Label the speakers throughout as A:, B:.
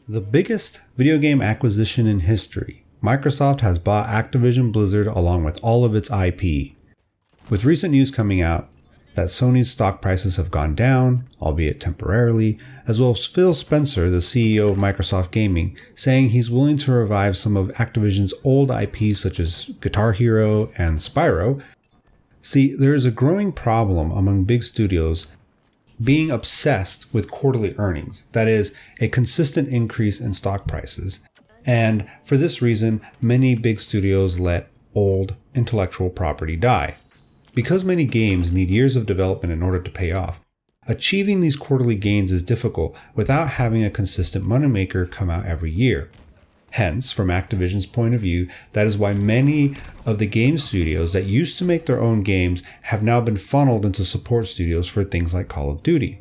A: The biggest video game acquisition in history, Microsoft has bought Activision Blizzard along with all of its IP. With recent news coming out that Sony's stock prices have gone down, albeit temporarily, as well as Phil Spencer, the CEO of Microsoft Gaming, saying he's willing to revive some of Activision's old IPs such as Guitar Hero and Spyro. See, there is a growing problem among big studios being obsessed with quarterly earnings, that is, a consistent increase in stock prices. And for this reason, many big studios let old intellectual property die. Because many games need years of development in order to pay off, achieving these quarterly gains is difficult without having a consistent moneymaker come out every year. Hence, from Activision's point of view, that is why many of the game studios that used to make their own games have now been funneled into support studios for things like Call of Duty.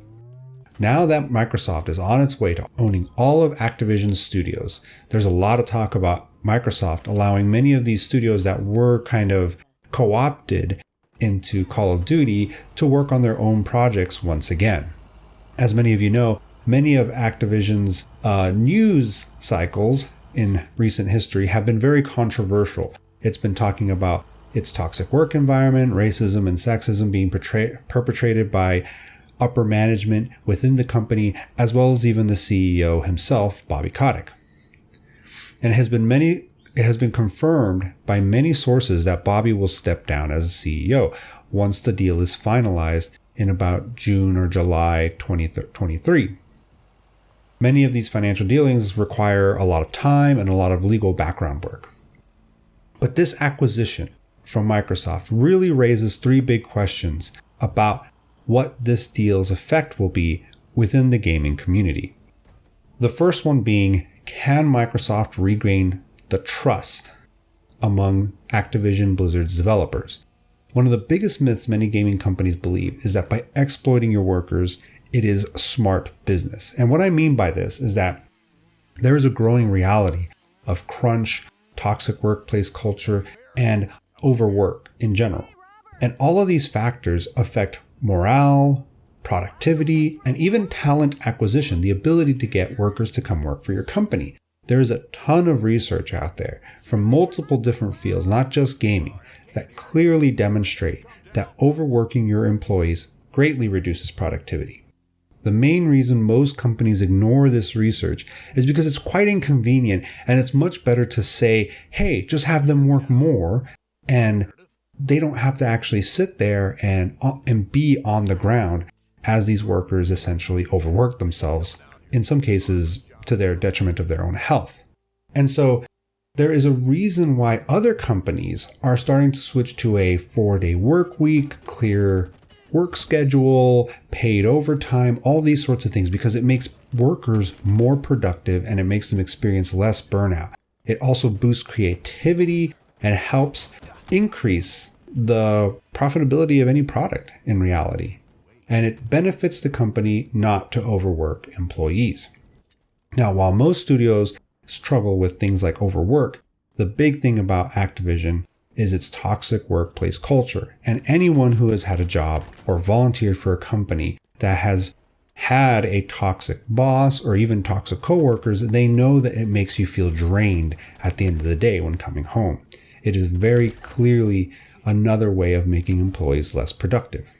A: Now that Microsoft is on its way to owning all of Activision's studios, there's a lot of talk about Microsoft allowing many of these studios that were kind of co-opted into Call of Duty to work on their own projects once again. As many of you know, many of Activision's news cycles in recent history have been very controversial. It's been talking about its toxic work environment, racism and sexism being perpetrated by upper management within the company, as well as even the CEO himself, Bobby Kotick. And it has been confirmed by many sources that Bobby will step down as CEO once the deal is finalized in about June or July 2023. Many of these financial dealings require a lot of time and a lot of legal background work. But this acquisition from Microsoft really raises three big questions about what this deal's effect will be within the gaming community. The first one being, can Microsoft regain the trust among Activision Blizzard's developers? One of the biggest myths many gaming companies believe is that by exploiting your workers, it is smart business. And what I mean by this is that there is a growing reality of crunch, toxic workplace culture, and overwork in general. And all of these factors affect morale, productivity, and even talent acquisition, the ability to get workers to come work for your company. There is a ton of research out there from multiple different fields, not just gaming, that clearly demonstrate that overworking your employees greatly reduces productivity. The main reason most companies ignore this research is because it's quite inconvenient, and it's much better to say, hey, just have them work more, and they don't have to actually sit there and be on the ground as these workers essentially overwork themselves, in some cases to their detriment of their own health. And so there is a reason why other companies are starting to switch to a 4-day work week, clear work schedule, paid overtime, all these sorts of things, because it makes workers more productive and it makes them experience less burnout. It also boosts creativity and helps increase the profitability of any product in reality. And it benefits the company not to overwork employees. Now, while most studios struggle with things like overwork, the big thing about Activision is its toxic workplace culture. And anyone who has had a job or volunteered for a company that has had a toxic boss or even toxic coworkers, they know that it makes you feel drained at the end of the day when coming home. It is very clearly another way of making employees less productive.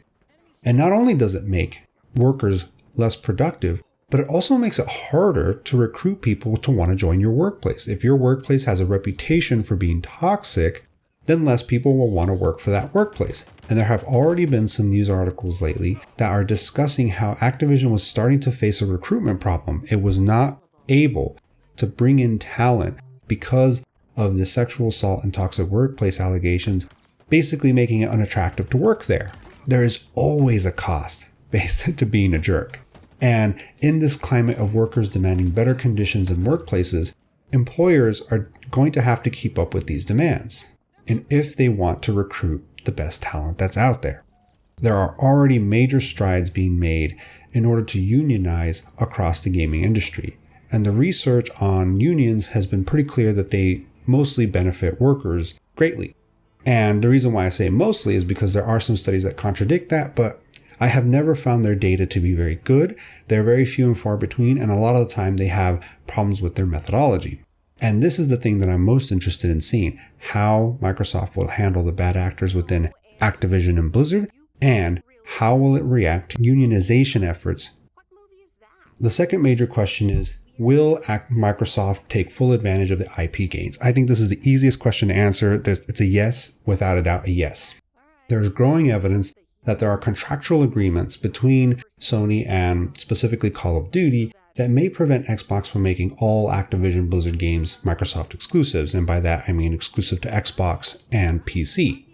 A: And not only does it make workers less productive, but it also makes it harder to recruit people to want to join your workplace. If your workplace has a reputation for being toxic, then less people will want to work for that workplace. And there have already been some news articles lately that are discussing how Activision was starting to face a recruitment problem. It was not able to bring in talent because of the sexual assault and toxic workplace allegations, basically making it unattractive to work there. There is always a cost based to being a jerk. And in this climate of workers demanding better conditions in workplaces, employers are going to have to keep up with these demands. And if they want to recruit the best talent that's out there, there are already major strides being made in order to unionize across the gaming industry. And the research on unions has been pretty clear that they mostly benefit workers greatly. And the reason why I say mostly is because there are some studies that contradict that, but I have never found their data to be very good. They're very few and far between, and a lot of the time they have problems with their methodology. And this is the thing that I'm most interested in seeing, how Microsoft will handle the bad actors within Activision and Blizzard, and how will it react to unionization efforts. The second major question is, will Microsoft take full advantage of the IP gains? I think this is the easiest question to answer. It's a yes, without a doubt, a yes. There's growing evidence that there are contractual agreements between Sony and specifically Call of Duty that may prevent Xbox from making all Activision Blizzard games Microsoft exclusives, and by that I mean exclusive to Xbox and PC.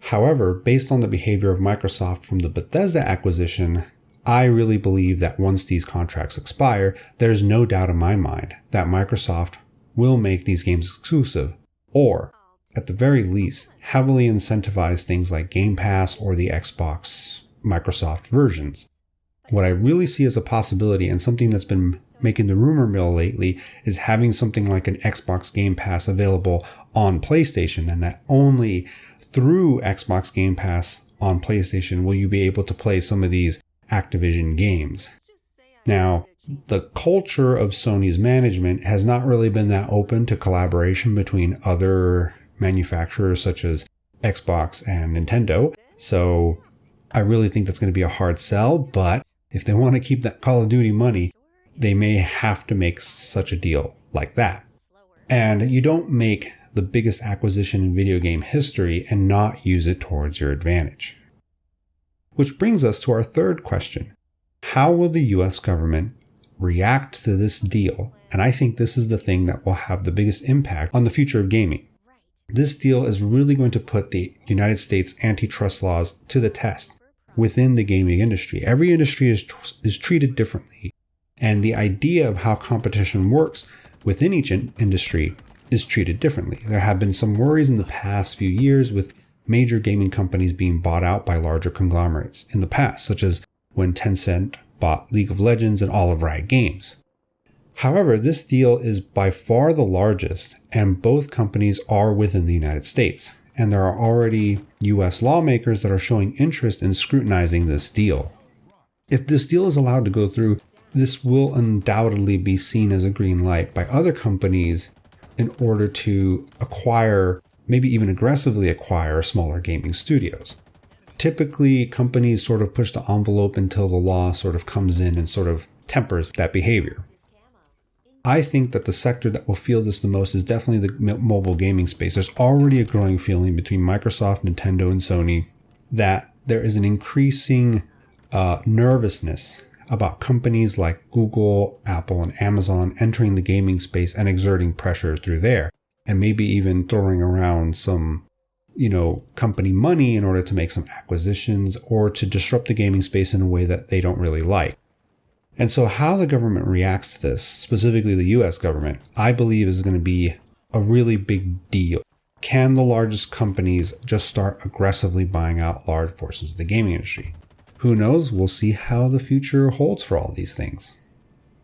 A: However, based on the behavior of Microsoft from the Bethesda acquisition, I really believe that once these contracts expire, there's no doubt in my mind that Microsoft will make these games exclusive, or at the very least, heavily incentivize things like Game Pass or the Xbox Microsoft versions. What I really see as a possibility, and something that's been making the rumor mill lately, is having something like an Xbox Game Pass available on PlayStation, and that only through Xbox Game Pass on PlayStation will you be able to play some of these Activision games. Now, the culture of Sony's management has not really been that open to collaboration between other manufacturers such as Xbox and Nintendo, so I really think that's going to be a hard sell, but if they want to keep that Call of Duty money, they may have to make such a deal like that. And you don't make the biggest acquisition in video game history and not use it towards your advantage. Which brings us to our third question. How will the US government react to this deal? And I think this is the thing that will have the biggest impact on the future of gaming. This deal is really going to put the United States antitrust laws to the test within the gaming industry. Every industry is treated differently, and the idea of how competition works within each industry is treated differently. There have been some worries in the past few years with major gaming companies being bought out by larger conglomerates in the past, such as when Tencent bought League of Legends and all of Riot Games. However, this deal is by far the largest, and both companies are within the United States, and there are already US lawmakers that are showing interest in scrutinizing this deal. If this deal is allowed to go through, this will undoubtedly be seen as a green light by other companies in order to acquire, maybe even aggressively acquire, smaller gaming studios. Typically, companies sort of push the envelope until the law sort of comes in and sort of tempers that behavior. I think that the sector that will feel this the most is definitely the mobile gaming space. There's already a growing feeling between Microsoft, Nintendo, and Sony that there is an increasing nervousness about companies like Google, Apple, and Amazon entering the gaming space and exerting pressure through there, and maybe even throwing around some, company money in order to make some acquisitions or to disrupt the gaming space in a way that they don't really like. And so how the government reacts to this, specifically the US government, I believe is going to be a really big deal. Can the largest companies just start aggressively buying out large portions of the gaming industry? Who knows? We'll see how the future holds for all these things.